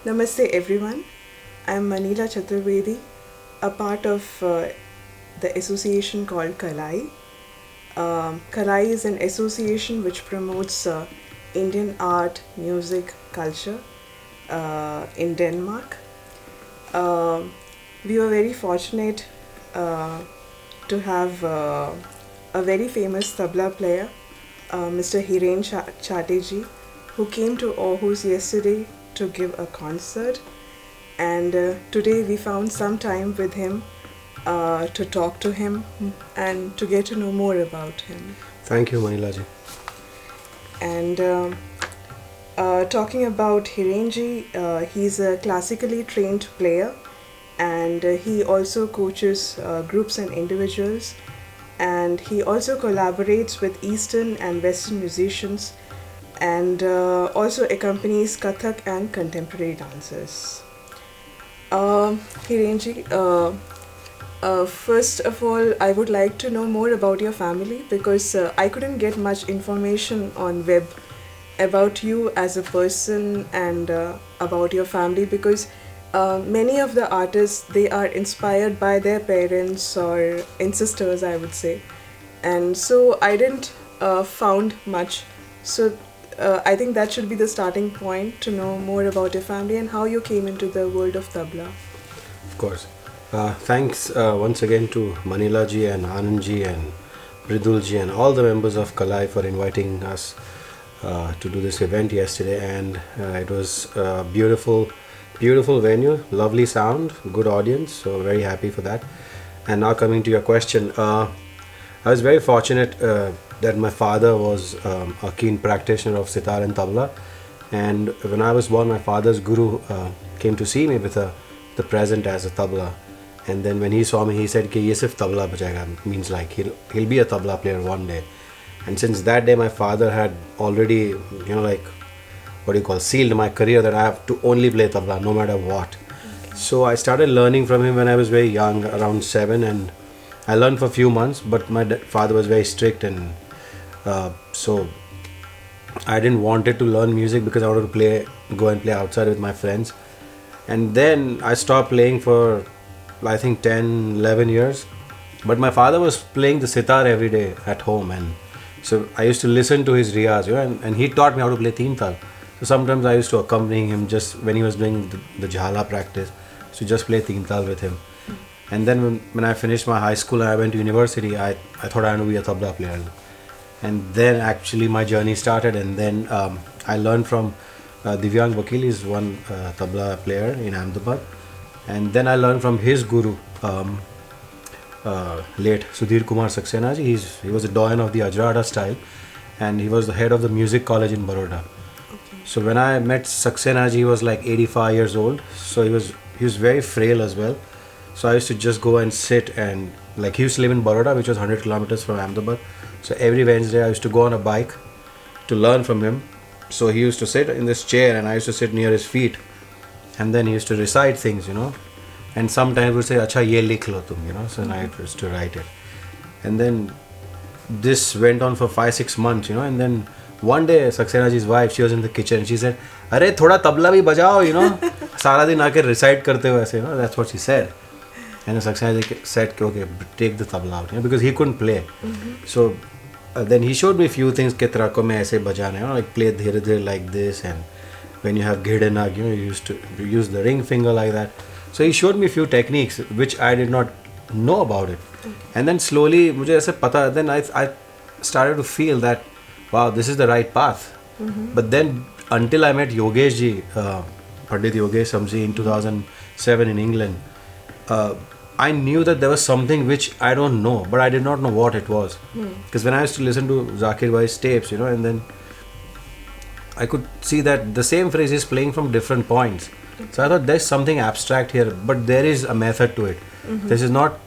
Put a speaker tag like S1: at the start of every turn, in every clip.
S1: Namaste everyone. I am Manila Chaturvedi, a part of the association called KALAI. KALAI is an association which promotes Indian art, music, culture in Denmark. Uh, we were very fortunate uh, to have a very famous tabla player, Mr. Hiren Chate, who came to Aarhus yesterday to give a concert, and today we found some time with him to talk to him and to get to know more about him.
S2: Thank you, Manilaji.
S1: And talking about Hirenji, he's a classically trained player, and he also coaches groups and individuals, and he also collaborates with Eastern and Western musicians, and also accompanies Kathak and contemporary dancers. Hirenji, first of all, I would like to know more about your family because I couldn't get much information on web about you as a person and about your family because many of the artists they are inspired by their parents or ancestors, I would say, and so I didn't found much. So I think that should be the starting point to know more about your family and how you came into the world of tabla.
S2: Of course. Thanks once again to Manilaji and Anandji and Ridulji and all the members of KALAI for inviting us to do this event yesterday. And it was a beautiful venue, lovely sound, good audience. So very happy for that. And now coming to your question, I was very fortunate that my father was a keen practitioner of sitar and tabla. And when I was born, my father's guru came to see me with the present as a tabla. And then when he saw me, he said, "Ki ye sirf tabla bajayega," means like he'll be a tabla player one day. And since that day, my father had already, like what do you call, sealed my career that I have to only play tabla no matter what. So I started learning from him when I was very young, around 7, and I learned for a few months. But my father was very strict, and so I didn't wanted to learn music because I wanted to go and play outside with my friends. And then I stopped playing for I think 10, 11 years. But my father was playing the sitar every day at home, and so I used to listen to his riyaz, and he taught me how to play teen tal. So sometimes I used to accompany him just when he was doing the jhala practice, to just play teen tal with him. And then when I finished my high school and I went to university, I thought I wanted to be a tabla player. And then actually my journey started, and then I learned from Divyang Vakil, is one tabla player in Ahmedabad. And then I learned from his guru, late Sudhir Kumar Saxena ji. He was a doyen of the Ajrada style, and he was the head of the music college in Baroda.
S1: Okay.
S2: So when I met Saxena ji, he was like 85 years old. So he was very frail as well. So I used to just go and sit, and like he used to live in Baroda, which was 100 kilometers from Ahmedabad. So every Wednesday I used to go on a bike to learn from him. So he used to sit in this chair, and I used to sit near his feet. And then he used to recite things, and sometimes would say, "Acha ye likh lo tum," So I used to write it. And then this went on for 5-6 months, and then one day Saxena ji's wife, she was in the kitchen, she said, "Arey thoda tabla bhi bajao, Sara din aake recite karte ho aise," That's what she said. And Saxena ji said, "Okay, take the tabla out," because he couldn't play. So then he showed me a few things, ke tera ko main aise bajana, like play dhire dhire like this, and when you have Ghidenag, you used to use the ring finger like that. So he showed me a few techniques which I did not know about it. And then slowly, mujhe aise pata, then I started to feel that, wow, this is the right path. But then until I met Yogesh ji, Pandit Yogesh Samji in 2007 in England, I knew that there was something which I don't know, but I did not know what it was. Because when I used to listen to Zakir Bhai's tapes, and then I could see that the same phrase is playing from different points. So I thought there's something abstract here, but there is a method to it. This is not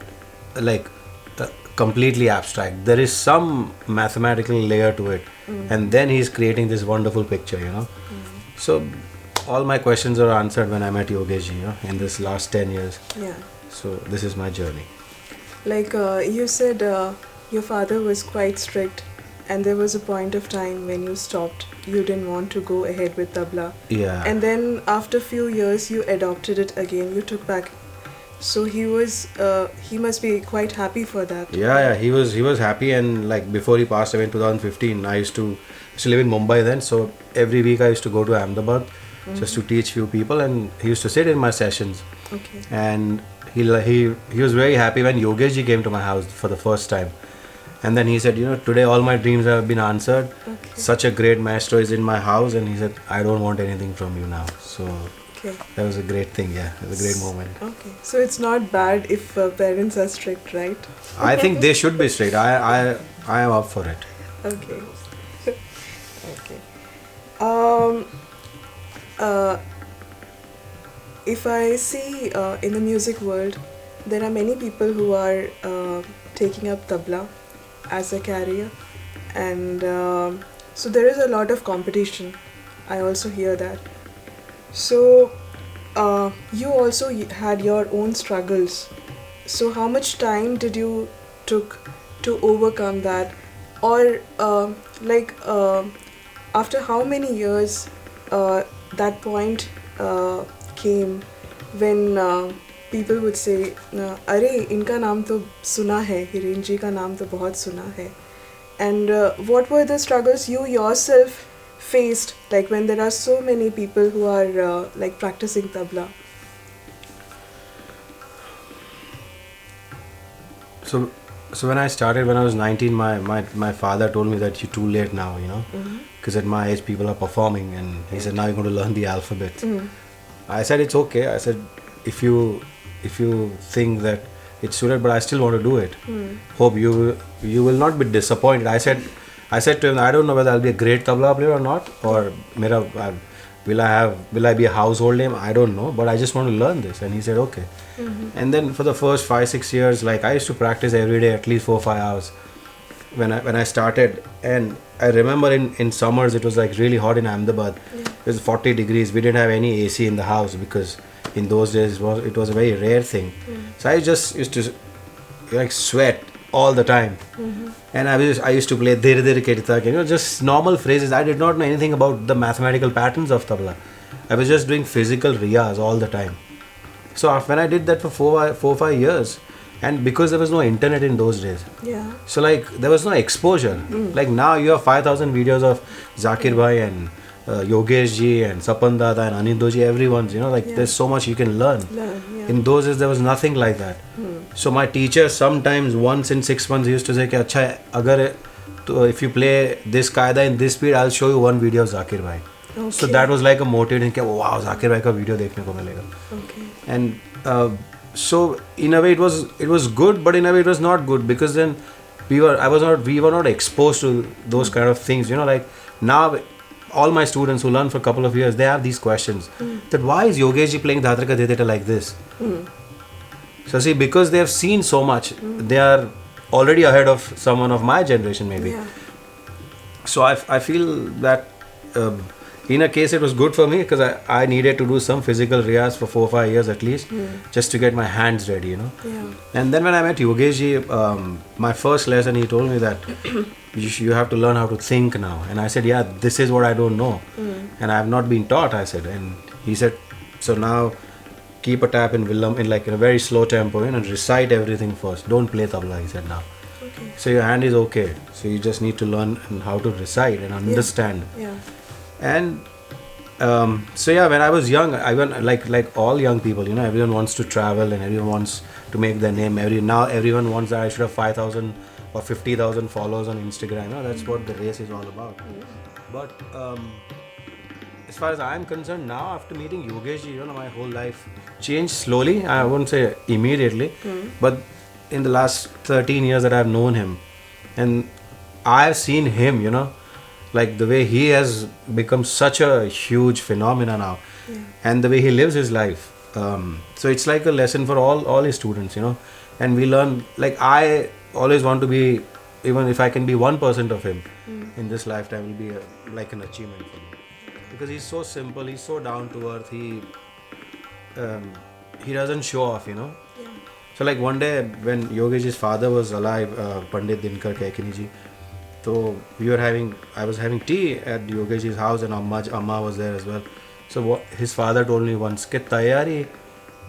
S2: like completely abstract. There is some mathematical layer to it. And then he's creating this wonderful picture, So all my questions are answered when I met Yogesh ji, in this last 10 years.
S1: Yeah.
S2: So this is my journey.
S1: Like you said, your father was quite strict and there was a point of time when you stopped. You didn't want to go ahead with tabla.
S2: Yeah.
S1: And then after few years, you adopted it again. You took back. So he must be quite happy for that.
S2: Yeah, he was happy, and like before he passed away in 2015, I used to live in Mumbai then, so every week I used to go to Ahmedabad just to teach few people, and he used to sit in my sessions,
S1: Okay.
S2: and he was very happy when Yogesh ji came to my house for the first time, and then he said, today all my dreams have been answered.
S1: Okay.
S2: Such a great maestro is in my house, and he said, I don't want anything from you now. So
S1: Okay.
S2: that was a great thing. Yeah, it was a great moment.
S1: Okay. So it's not bad if parents are strict, right?
S2: I think they should be straight. I am up for it.
S1: Okay. Okay. Um, uh, if I see in the music world, there are many people who are taking up tabla as a career, and so there is a lot of competition. I also hear that. So you also had your own struggles. So how much time did you took to overcome that, or after how many years that point came when people would say, अरे इनका नाम तो सुना है, हिरेन जी का नाम तो बहुत सुना है, and what were the struggles you yourself faced, like when there are so many people who are like practicing tabla?
S2: So when I started when I was 19, my father told me that you're too late now, because at my age people are performing, and he said now you're going to learn the alphabet. I said it's okay. I said if you think that it's suited, but I still want to do it. Hope you will not be disappointed. I said to him, I don't know whether I'll be a great tabla player or not, or will I be a household name? I don't know, but I just want to learn this. And he said okay. And then for the first 5-6 years, like I used to practice every day at least 4-5 hours when I started. And I remember in summers it was like really hot in Ahmedabad. It was 40 degrees. We didn't have any AC in the house because in those days it was a very rare thing. So I just used to like sweat all the time. And I used to play dhir dhir kirtak, just normal phrases. I did not know anything about the mathematical patterns of tabla. I was just doing physical riyaz all the time. So when I did that for 4-5 years, and because there was no internet in those days, so like there was no exposure. Like now you have 5,000 videos of Zakir Bhai and Yogesh ji and Sapan Dada and Anindo ji, everyone's, there's so much you can learn. In those days there was nothing like that. So my teacher sometimes once in 6 months used to say कि अच्छा अगर if you play this qaida in this speed, I'll show you one video of Zakir Bhai. Okay. So that was like a motivation कि wow, Zakir Bhai का video देखने को मिलेगा. Okay. And so in a way it was good, but in a way it was not good, because then we were not exposed to those kind of things. Like now all my students who learn for a couple of years, they have these questions that why is Yogesh ji playing Dhatra Ka Dedeta like this? So see, because they have seen so much, they are already ahead of someone of my generation maybe. Yeah. So I feel that in a case it was good for me, because I needed to do some physical riyaz for 4-5 years at least, just to get my hands ready, Yeah. And then when I met Yogesh ji, my first lesson, he told me that you have to learn how to think now. And I said, yeah, this is what I don't know. And I have not been taught, I said. And he said, so now keep a tap in Villam in a very slow tempo, and recite everything first. Don't play tabla, he said now. Okay. So your hand is okay. So you just need to learn how to recite and understand. Yeah. And so yeah, when I was young, I went like all young people, everyone wants to travel and everyone wants to make their name. Now everyone wants that I should have 5,000 or 50,000 followers on Instagram. That's what the race is all about. But as far as I am concerned, now after meeting Yogesh ji, my whole life changed slowly. I wouldn't say immediately, but in the last 13 years that I've known him, and I've seen him, like the way he has become such a huge phenomena now, and the way he lives his life. So it's like a lesson for all his students, and we learn. Like I always want to be, even if I can be 1% of him in this lifetime, will be like an achievement for me, because he's so simple, he's so down to earth. He doesn't show off, So like one day when Yogesh's father was alive, Pandit Dinkar Kaikini ji, So I was having tea at Yogeji's house, and Amma was there as well. So his father told me once कि तैयारी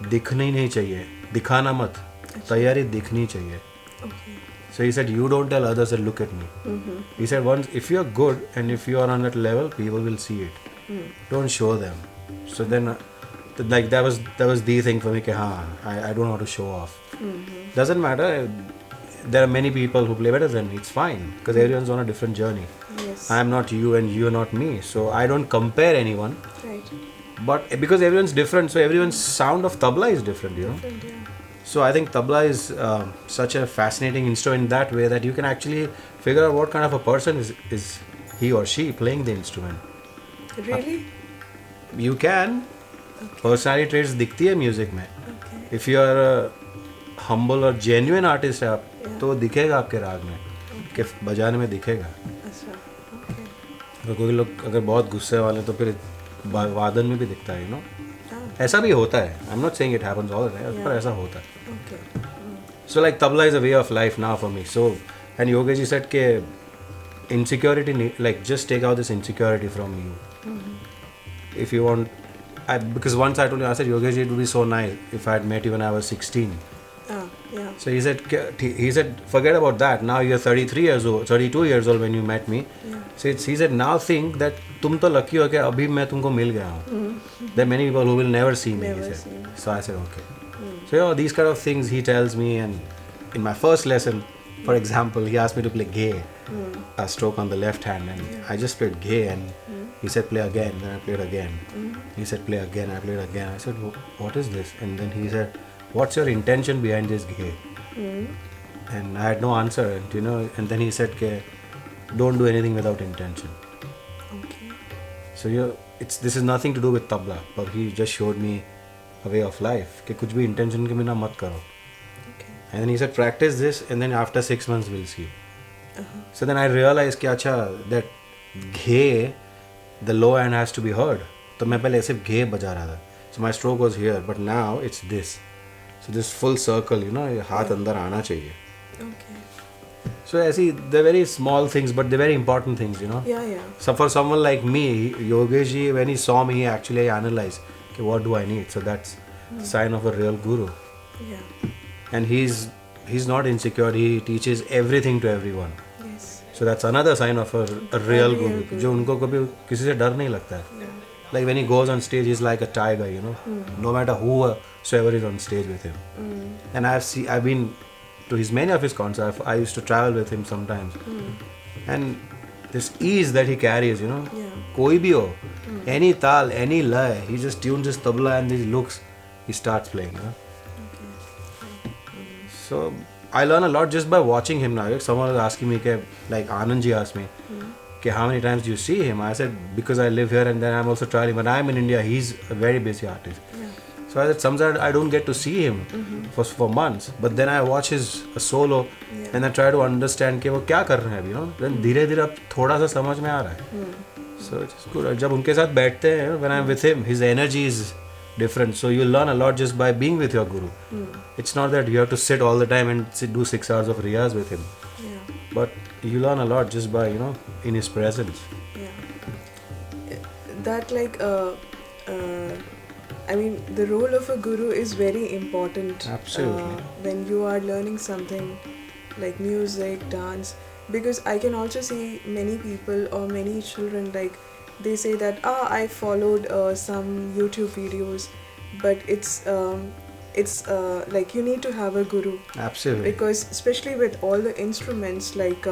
S2: दिखनी नहीं चाहिए, दिखाना मत, तैयारी दिखनी चाहिए.
S1: Okay.
S2: So he said, you don't tell others that look at me.
S1: Mm-hmm.
S2: He said, once if you're good and if you are on that level, people will see it. Don't show them. So then, like that was the thing for me. कि हाँ, I don't know how to show off. Doesn't matter. There are many people who play better than me. It's fine because everyone's on a different journey.
S1: Yes.
S2: I am not you and you are not me. So I don't compare anyone.
S1: Right.
S2: But because everyone's different, so everyone's sound of tabla is different, you know.
S1: Different, yeah.
S2: So I think tabla is such a fascinating instrument in that way that you can actually figure out what kind of a person is he or she playing the instrument.
S1: Really?
S2: You can.
S1: Okay.
S2: Personality traits दिखती है music में.
S1: Okay.
S2: If you are a humble और genuine artist है आप,
S1: Yeah.
S2: तो दिखेगा आपके राग में, कि बजाने में दिखेगा.
S1: अच्छा. Okay.
S2: अगर कोई लोग अगर बहुत गुस्से वाले तो फिर वादन में भी दिखता है, you know.
S1: Ah.
S2: ऐसा भी होता है. I'm not saying it happens all the time,
S1: Yeah.
S2: पर ऐसा होता है.
S1: Okay.
S2: So like tabla is a way of life now for me. So and Yogeji said ke insecurity, like just take out this insecurity from you. If you want, because once I told you, I said, Yogeji, it would be so nice if I had met you when I was 16.
S1: Ah. Yeah.
S2: So he said, forget about that. Now you're 33 years old, 32 years old when you met me.
S1: Yeah.
S2: So he said, now think that तुम तो lucky हो कि अभी मैं तुमको मिल गया हूँ. There are many people who will never see me.
S1: Never
S2: He
S1: see
S2: said.
S1: me.
S2: So I said, okay. So you know, these kind of things he tells me, and in my first lesson, for example, he asked me to play gay, a stroke on the left hand, and I just played gay, and he said play again, then I played again. He said play again, I played again. I said, what is this? And then he said, what's your intention behind this gay? And I had no answer, and, you know, and then he said, don't do anything without intention.
S1: Okay.
S2: So this is nothing to do with tabla, but he just showed me a way of life कि कुछ भी intention के बिना मत करो.
S1: Okay.
S2: And then he said practice this, and then after 6 months we'll see. So then I realized कि अच्छा that घे, the low end has to be heard. तो मैं पहले सिर्फ घे बजा रहा था. So my stroke was here, but now it's this. So this full circle, you know, ये हाथ अंदर आना चाहिए.
S1: Okay.
S2: So I see they're very small things, but they're very important things, you know.
S1: Yeah. Yeah.
S2: So for someone like me, Yogeji, when he saw me, he actually analyzed, okay, what do I need? So that's a sign of a real guru.
S1: Yeah.
S2: And he's not insecure. He teaches everything to everyone.
S1: Yes.
S2: So that's another sign of a real
S1: real
S2: guru.
S1: guru.
S2: जो उनको कभी किसी से डर नहीं लगता है.
S1: Yeah.
S2: Like when he goes on stage, he's like a tiger, you know. No matter whosoever is on stage with him. And I've been to many of his concerts. I used to travel with him sometimes. And this ease that he carries, you know.
S1: Yeah.
S2: कोई भी हो, any tal, any lay, he just tunes his tabla and he looks, he starts playing, you know.
S1: Okay.
S2: So I learn a lot just by watching him now. If someone was asking me, like Anand ji asked me, how many times do you see him? I said, because I live here and then I'm also traveling. When I'm in India, he's a very busy artist.
S1: Yeah.
S2: So I said, sometimes I don't get to see him for months. But then I watch his solo and I try to understand कि वो क्या कर रहे हैं अभी, you know. Then धीरे-धीरे अब थोड़ा सा समझ में आ रहा है. So it's good. जब उनके साथ बैठते हैं, when I'm with him, his energy is different. So you learn a lot just by being with your guru. It's not that you have to sit all the time and do 6 hours of riyaz with him.
S1: Yeah.
S2: But you learn a lot just by, you know, in his presence.
S1: Yeah. That I mean, the role of a guru is very important.
S2: Absolutely.
S1: When you are learning something like music, dance, because I can also see many people or many children, like they say that I followed some YouTube videos, but it's like you need to have a guru.
S2: Absolutely.
S1: Because especially with all the instruments, like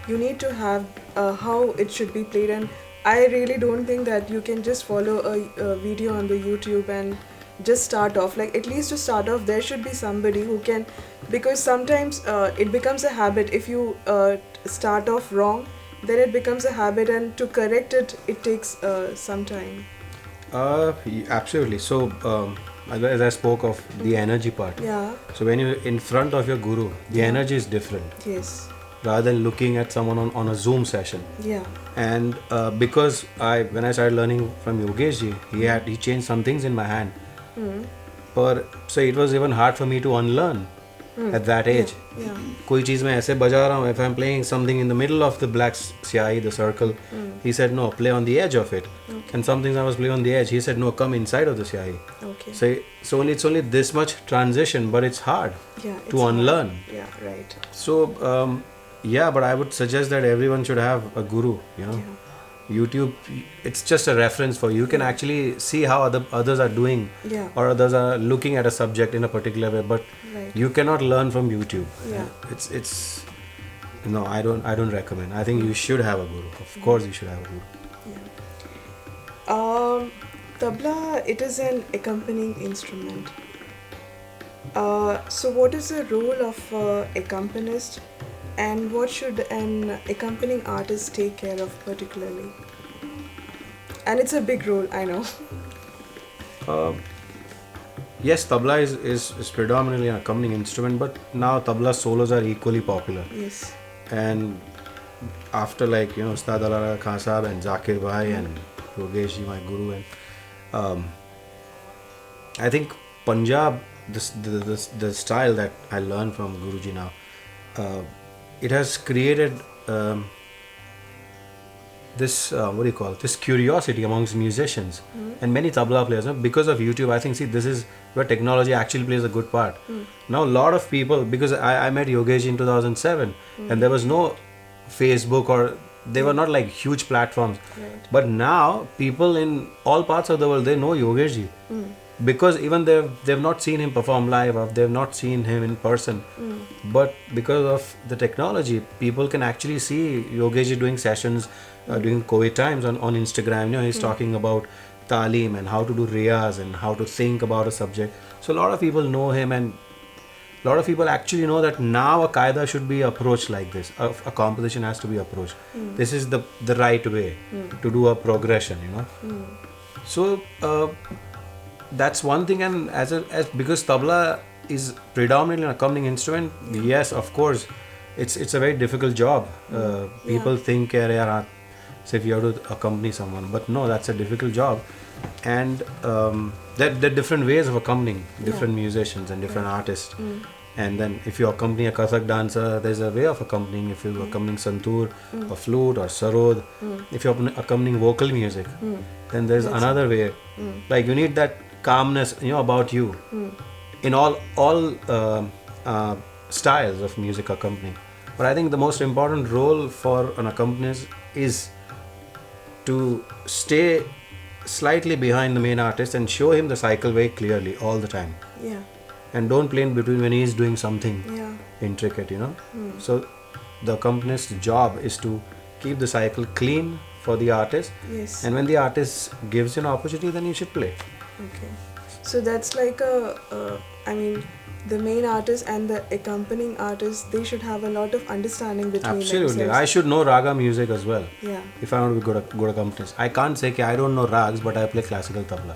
S1: you need to have how it should be played, and I really don't think that you can just follow a video on the YouTube and just start off. Like at least to start off, there should be somebody who can, because sometimes it becomes a habit. If you start off wrong, then it becomes a habit, and to correct it, it takes some time.
S2: Absolutely. So as I spoke of the energy part.
S1: Yeah.
S2: So when you're in front of your guru, the energy is different.
S1: Yes.
S2: Rather than looking at someone on a Zoom session.
S1: Yeah.
S2: And because when I started learning from Yogesh ji, he changed some things in my hand. So it was even hard for me to unlearn at that age.
S1: Yeah.
S2: कोई चीज़ मैं ऐसे बजा रहा हूँ, if I'm playing something in the middle of the black स्याही, the circle, he said no, play on the edge of it. And some things I was playing on the edge, he said no, come inside of the स्याही.
S1: Okay.
S2: So it's only this much transition, but it's hard
S1: It's
S2: to unlearn.
S1: hard. Yeah, right.
S2: So but I would suggest that everyone should have a guru,
S1: Yeah.
S2: YouTube, it's just a reference for you. You can actually see how others are doing,
S1: Yeah.
S2: or others are looking at a subject in a particular way, but
S1: Right.
S2: you cannot learn from YouTube.
S1: Yeah.
S2: It's no, I don't recommend. I think you should have a guru. Of course you should have a guru.
S1: Tabla, it is an accompanying instrument. So what is the role of accompanist, and what should an accompanying artist take care of particularly? And it's a big role, I know.
S2: Yes, tabla is predominantly an accompanying instrument, but now tabla solos are equally popular.
S1: Yes.
S2: And after Ustad Alara Khan Sahab and Zakir Bhai and Yogesh ji, my guru, and I think Punjab, the style that I learned from Guruji now, it has created this this curiosity amongst musicians and many tabla players. Because of YouTube, I think, this is where technology actually plays a good part. Now a lot of people, because I met Yogesh in 2007 and there was no Facebook, or they were not like huge platforms.
S1: Right.
S2: But now people in all parts of the world, they know Yogesh ji. Because even they've not seen him perform live, or they've not seen him in person, but because of the technology, people can actually see Yogesh ji doing sessions during COVID times on Instagram. He's talking about talim and how to do riyaz and how to think about a subject. So a lot of people know him, and a lot of people actually know that now a qaida should be approached like this. A composition has to be approached. This is the right way to do a progression. So that's one thing. And as because tabla is predominantly an accompanying instrument, yes, of course, it's a very difficult job. People think so if you have to accompany someone, but no, that's a difficult job. And there are different ways of accompanying different musicians and different artists. And then if you accompany a Kathak dancer, there's a way of accompanying. If you're accompanying santoor or flute or sarod, if you're accompanying vocal music, then there's another way. Like you need that calmness, about you in all styles of music accompanying. But I think the most important role for an accompanist is to stay slightly behind the main artist and show him the cycle very clearly all the time.
S1: Yeah.
S2: And don't play in between when he's doing something intricate, So the accompanist's job is to keep the cycle clean for the artist.
S1: Yes.
S2: And when the artist gives you an opportunity, then you should play.
S1: Okay. So that's like the main artist and the accompanying artist, they should have a lot of understanding between
S2: Absolutely.
S1: themselves.
S2: I should know raga music as well.
S1: Yeah.
S2: If I want to be good accompanist. I can't say I don't know rags, but I play classical tabla.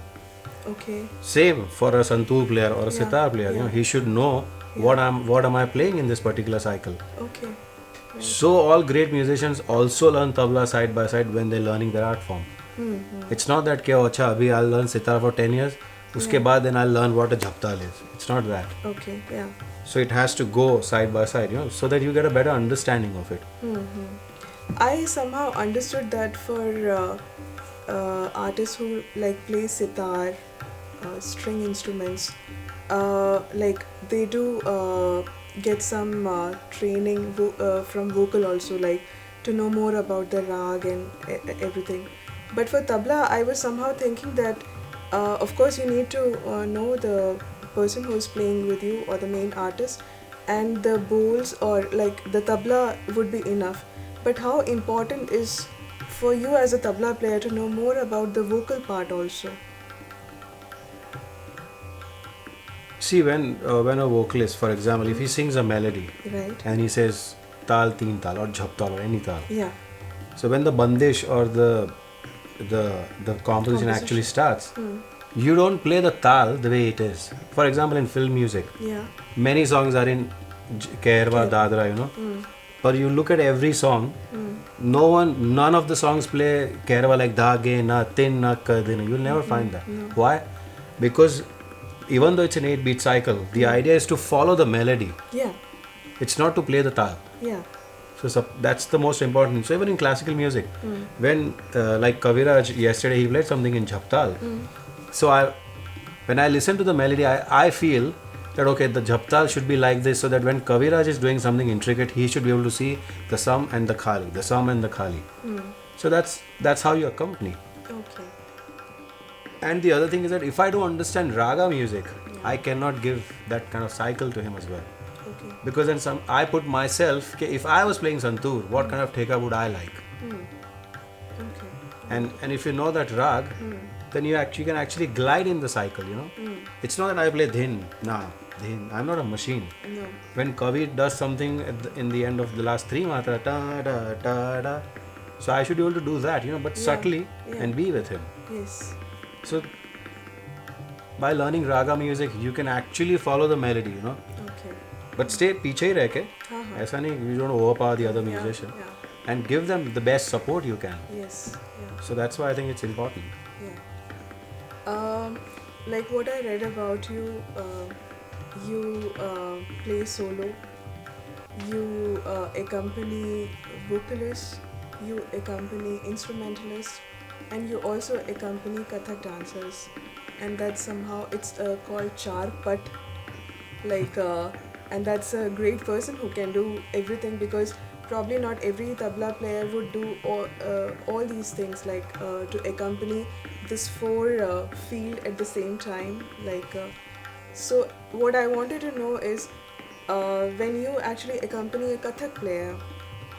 S1: Okay.
S2: Same for a santoor player or a sitar player. He should know what am I playing in this particular cycle.
S1: Okay. Right.
S2: So all great musicians also learn tabla side by side when they're learning their art form. It's not that I'll learn sitar for 10 years, uske baad then I'll learn what a jhaptal is. It's not that.
S1: Okay. Yeah.
S2: So it has to go side by side, so that you get a better understanding of it.
S1: I somehow understood that for artists who play sitar, string instruments, they do get some training from vocal also, to know more about the rag and everything. But for tabla, I was somehow thinking that of course you need to know the person who's playing with you or the main artist, and the bowls or the tabla would be enough. But how important is for you as a tabla player to know more about the vocal part also?
S2: See, when a vocalist, for example, if he sings a melody,
S1: right,
S2: and he says tal, teen tal, or jhaptal, or any tal,
S1: yeah,
S2: so when the bandish or the composition actually starts, you don't play the tal the way it is. For example, in film music, many songs are in Kairwa, Dadra, But you look at every song, none of the songs play Kairwa like Dhage, na, tin, na, kadin. You'll never find that.
S1: No.
S2: Why? Because even though it's an 8-beat cycle, the idea is to follow the melody.
S1: Yeah.
S2: It's not to play the tal.
S1: Yeah.
S2: So that's the most important. So even in classical music, when like Kaviraj yesterday he played something in Jhaptal. So when I listen to the melody, I feel that okay, the Jhaptal should be like this, so that when Kaviraj is doing something intricate, he should be able to see the sum and the khali, the sum and the khali. So that's how you accompany.
S1: Okay.
S2: And the other thing is that if I don't understand raga music, I cannot give that kind of cycle to him as well.
S1: Okay.
S2: Because then I put myself, okay, if I was playing santoor, what kind of theka would I like?
S1: Okay.
S2: And if you know that rag, then you can actually glide in the cycle, you know. It's not that I play dhin, dhin. I'm not a machine.
S1: No.
S2: When Kavi does something in the end of the last three matra, ta da ta da, so I should be able to do that, you know, but subtly and be with him.
S1: Yes.
S2: So by learning raga music, you can actually follow the melody, you know.
S1: Okay.
S2: But stay पीछे ही रह के, ऐसा नहीं, you don't overpower the other musician, and give them the best support you can.
S1: Yes. Yeah.
S2: So that's why I think it's important.
S1: Yeah. Like what I read about you, you play solo, you accompany vocalists, you accompany instrumentalists, and you also accompany Kathak dancers, and that's somehow it's called char pat, like, and that's a great person who can do everything, because probably not every tabla player would do all these things, like to accompany this four field at the same time, like so what I wanted to know is when you actually accompany a Kathak player,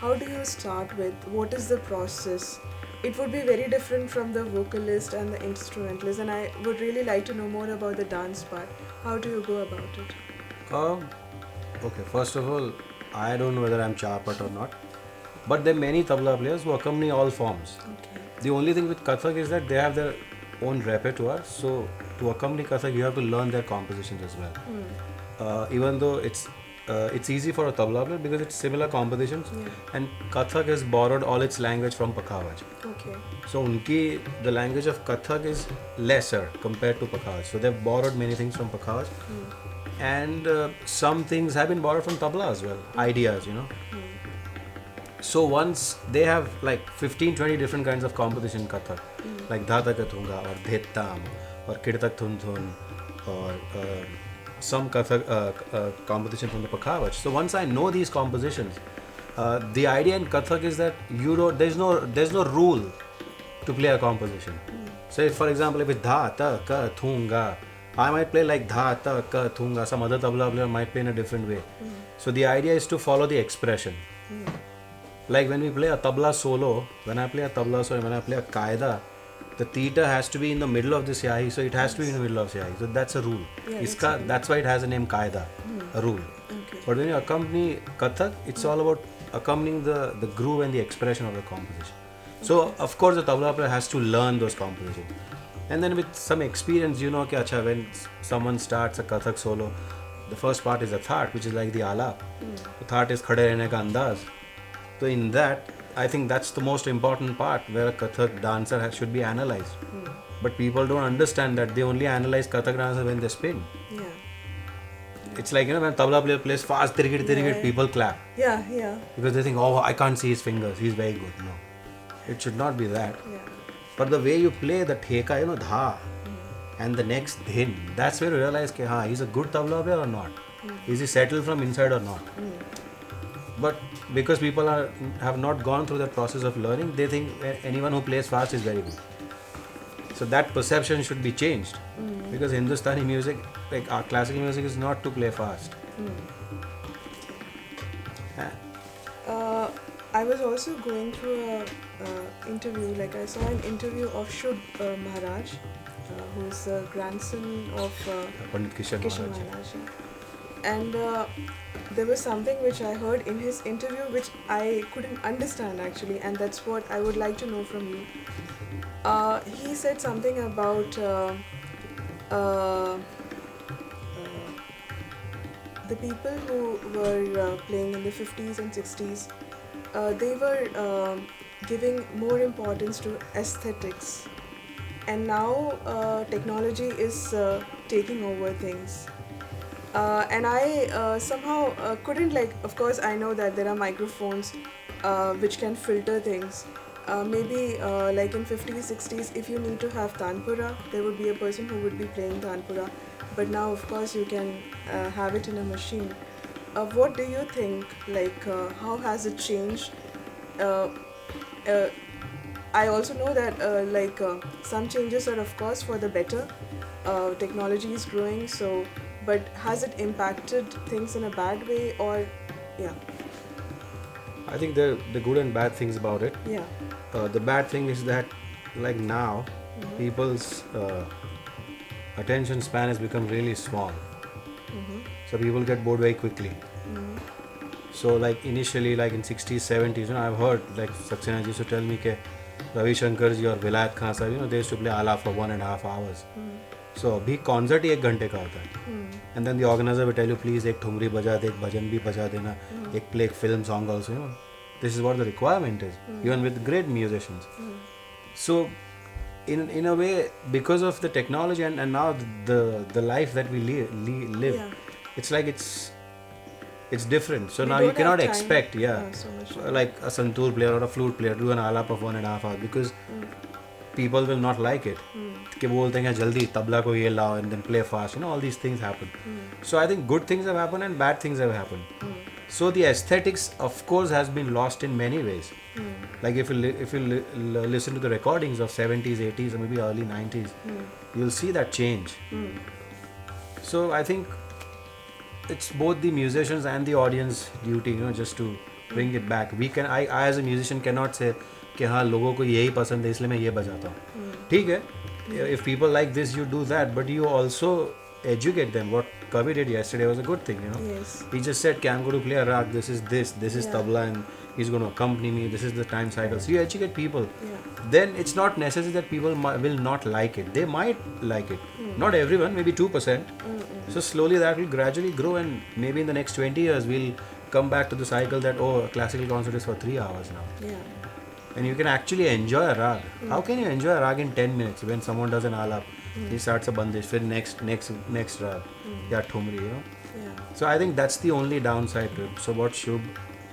S1: how do you start with, what is the process? It would be very different from the vocalist and the instrumentalist, and I would really like to know more about the dance part. How do you go about it?
S2: Okay, first of all, I don't know whether I'm chapat or not, but there are many tabla players who accompany all forms.
S1: Okay.
S2: The only thing with Kathak is that they have their own repertoire, so to accompany Kathak you have to learn their compositions as well. Even though it's easy for a tabla player because it's similar compositions, and Kathak has borrowed all its language from Pakhavaj.
S1: Okay.
S2: So the language of Kathak is lesser compared to Pakhavaj. So they've borrowed many things from Pakhavaj. And some things have been borrowed from tabla as well, ideas, you know. So once they have like 15-20 different kinds of composition in Kathak, like Dhata Kathunga or Dhettam or Kirtak Thun Thun or some Kathak composition from the Pakhavaj. So once I know these compositions, the idea in Kathak is that there's no rule to play a composition. Say for example, if it's Dhata Kathunga, I might play like Dha, Ta, Ka, Thunga. Some other tabla player might play in a different way. So the idea is to follow the expression. Like when we play a tabla solo, when I play a tabla solo, when I play a qaida, the theta has to be in the middle of the syahi, so it has to be in the middle of syahi. So that's a rule. Yeah, that's why it has a name qaida, a rule. Okay. But when you accompany Kathak, it's all about accompanying the groove and the expression of the composition. So of course the tabla player has to learn those compositions. And then with some experience, you know, when someone starts a Kathak solo, the first part is the thart, which is like the alap. The thart is khade rehne ka andaz. So in that, I think that's the most important part where a Kathak dancer should be analyzed. But people don't understand that. They only analyze Kathak dancer when they spin.
S1: Yeah.
S2: It's like, you know, when tabla player plays fast, tirigit, people clap.
S1: Yeah.
S2: Because they think, oh, I can't see his fingers, he's very good. No, it should not be that.
S1: Yeah.
S2: But the way you play the theka, you know, dha, and the next dhin, that's where you realize, he's a good tabla player or not? Is he settled from inside or not? But because people have not gone through that process of learning, they think anyone who plays fast is very good. So that perception should be changed. Because Hindustani music, like our classical music, is not to play fast.
S1: I was also going through a interview, like I saw an interview of Shubh Maharaj, who's the grandson of
S2: Pandit Kishan
S1: Maharaj. And there was something which I heard in his interview which I couldn't understand actually, and that's what I would like to know from you. He said something about the people who were playing in the 50s and 60s, they were giving more importance to aesthetics and now technology is taking over things. And I somehow couldn't, like, of course I know that there are microphones which can filter things. Maybe like in 50s 60s, if you need to have tanpura, there would be a person who would be playing tanpura, but now of course you can have it in a machine. What do you think, like, how has it changed? uh, uh, I also know that some changes are of course for the better. Technology is growing, so, but has it impacted things in a bad way, or yeah,
S2: I think the good and bad things about it.
S1: yeah,
S2: The bad thing is that, like now,
S1: mm-hmm.
S2: people's attention span has become really small.
S1: Mm-hmm.
S2: So people get bored very quickly.
S1: Mm-hmm.
S2: So like initially, like in 60s, 70s, I've heard like Saxena ji used to tell me that Ravi Shankar ji or Vilayat Khan sir, they used to play ala for 1.5 hours.
S1: Mm-hmm.
S2: So अभी concert ही 1 घंटे का होता है.
S1: Mm-hmm.
S2: And then the organizer will tell you, please एक ठुमरी बजा दे, एक भजन भी बजा देना, एक play एक film song also. This is what the requirement is, even with great musicians. So in a way, because of the technology and now the life that we live,
S1: Yeah.
S2: it's like it's different. So
S1: We
S2: now you
S1: don't have
S2: cannot
S1: time.
S2: expect,
S1: So much time.
S2: like a santoor player or a flute player do an alap of 1.5 hours, because people will not like it. कि बोलते हैं जल्दी तबला को ये लाओ and then play fast. All these things happen. So I think good things have happened and bad things have happened. So the aesthetics, of course, has been lost in many ways. Like if you listen to the recordings of 70s, 80s, or maybe early 90s, you'll see that change. So I think it's both the musicians and the audience duty, just to bring it back. I as a musician cannot say कि हाँ लोगों को यही पसंद है इसलिए मैं ये बजाता हूँ. ठीक है, if people like this, you do that, but you also educate them. What Kavi did yesterday was a good thing.
S1: Yes.
S2: He just said, I'm going to play a rag, this is
S1: Yeah.
S2: tabla, and he's going to accompany me, this is the time cycle. So you educate people.
S1: Yeah.
S2: Then it's not necessary that people will not like it. They might like it. Not everyone, maybe 2%. So slowly that will gradually grow, and maybe in the next 20 years we'll come back to the cycle that, a classical concert is for 3 hours now.
S1: Yeah.
S2: And you can actually enjoy a rag. How can you enjoy a rag in 10 minutes when someone does an alap? He starts a bandish, फिर next rag, या thumri,
S1: Yeah.
S2: So I think that's the only downside to it. So what Shubh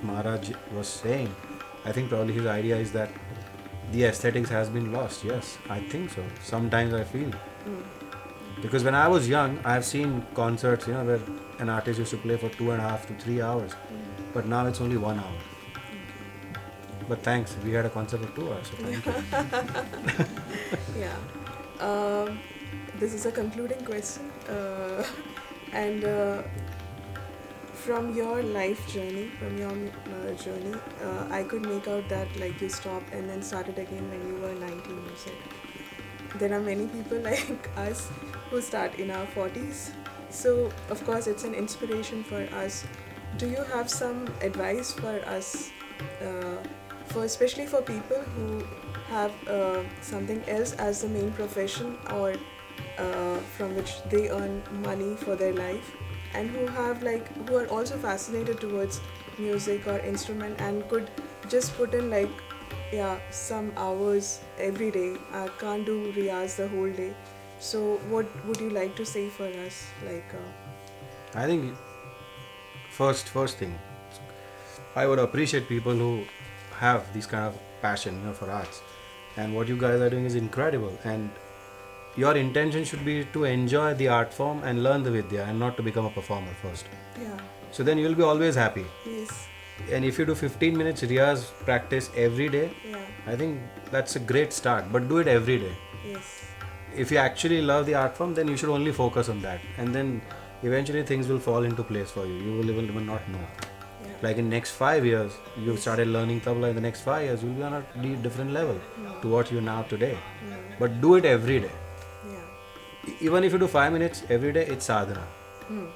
S2: Maharaj was saying, I think probably his idea is that the aesthetics has been lost. Yes, I think so. Sometimes I feel. Because when I was young, I have seen concerts, where an artist used to play for 2.5 to 3 hours. But now it's only 1 hour. But thanks, we had a concert for 2 hours, so thank you.
S1: Yeah. This is a concluding question. And from your life journey, journey, I could make out that like you stopped and then started again when you were 19, you said. There are many people like us who start in our 40s. So, of course, it's an inspiration for us. Do you have some advice for us, especially for people who have something else as the main profession, or from which they earn money for their life, and who are also fascinated towards music or instrument and could just put in some hours every day. I can't do riyaz the whole day. So what would you like to say for us?
S2: I think first thing, I would appreciate people who have this kind of passion, for arts. And what you guys are doing is incredible. And your intention should be to enjoy the art form and learn the vidya, and not to become a performer first.
S1: Yeah.
S2: So then you will be always happy.
S1: Yes.
S2: And if you do 15 minutes riyaz practice every day,
S1: Yeah.
S2: I think that's a great start. But do it every day.
S1: Yes.
S2: If you actually love the art form, then you should only focus on that. And then eventually things will fall into place for you. You will even not know.
S1: Yeah.
S2: Like in next 5 years, you've started learning tabla. In the next 5 years, you'll be on a different level to what you're now today. But do it every day.
S1: Yeah.
S2: Even if you do 5 minutes every day, it's sadhana.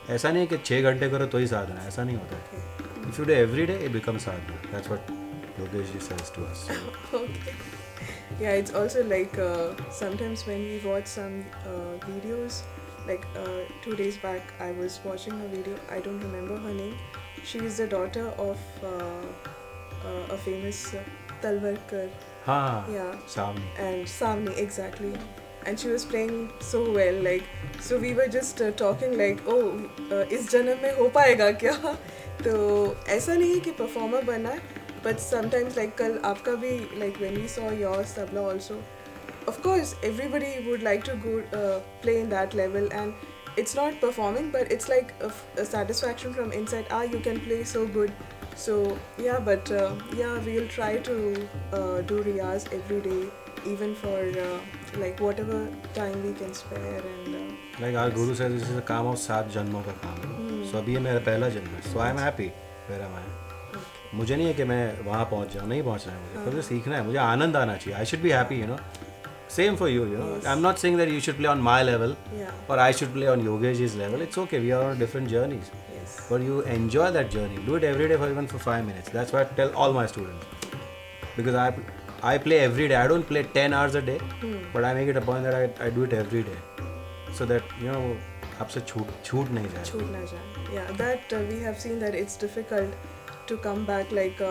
S2: ऐसा नहीं है कि 6 घंटे करो तो ही साधना, ऐसा नहीं होता.
S1: Okay.
S2: If you do every day, it becomes sadhana. That's what Yogesh ji says to us.
S1: Okay. Yeah, it's also like sometimes when we watch some videos, like 2 days back I was watching a video, I don't remember her name. She is the daughter of a famous Talwarkar.
S2: हाँ,
S1: Yeah.
S2: Savni.
S1: And Savni, exactly. and she was playing so well. Like, so we were just talking like, oh, इस जन्म में हो पाएगा क्या? तो ऐसा नहीं है कि performer बनना है, but sometimes like कल आपका भी like when we saw yours tabla also, of course everybody would like to go play in that level, and it's not performing, but it's like a satisfaction from inside. You can play so good. So yeah, but yeah, we'll try to do riyaz every day, even for like whatever time we can spare. And
S2: Like our guru says, this is a काम of 7 जन्मों का काम है. So अभी ये मेरा पहला जन्म है. So I am happy where am I. मुझे नहीं है कि मैं वहाँ पहुँच जाऊँ, नहीं पहुँचना है मुझे. मुझे सीखना है, मुझे आनंद आना चाहिए. I should be happy, you know. Same for you, you know.
S1: Yes.
S2: I'm not saying that you should play on my level,
S1: yeah,
S2: or I should play on Yogeji's level. It's okay. We are on different journeys.
S1: yes,
S2: But you enjoy that journey. Do it every day for even for 5 minutes. That's what I tell all my students. Because I play every day. I don't play 10 hours a day, but I make it a point that I do it every day, so that you know आपसे छूट नहीं जाए.
S1: छूट ना जाए. Yeah, that we have seen that it's difficult to come back. Like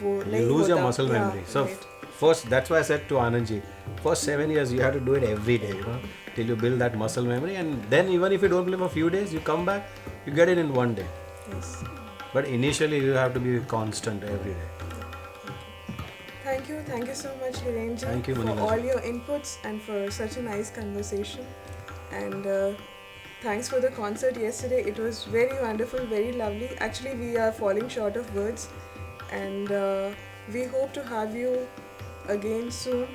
S1: वो
S2: You
S1: नहीं
S2: lose your
S1: होता.
S2: muscle
S1: Yeah,
S2: memory. So
S1: right.
S2: first, that's why I said to Anandji, first 7 years you have to do it every day, you know, till you build that muscle memory, and then even if you don't play for a few days, you come back, you get it in one day.
S1: Yes.
S2: But initially you have to be constant every day.
S1: Thank you so much, Hiren ji,
S2: Thank you,
S1: for
S2: Manila ji.
S1: all your inputs and for such a nice conversation. And thanks for the concert yesterday. It was very wonderful, very lovely. Actually, we are falling short of words, and we hope to have you again soon,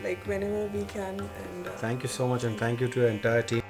S1: like whenever we can. And
S2: Thank you so much, and thank you to your entire team.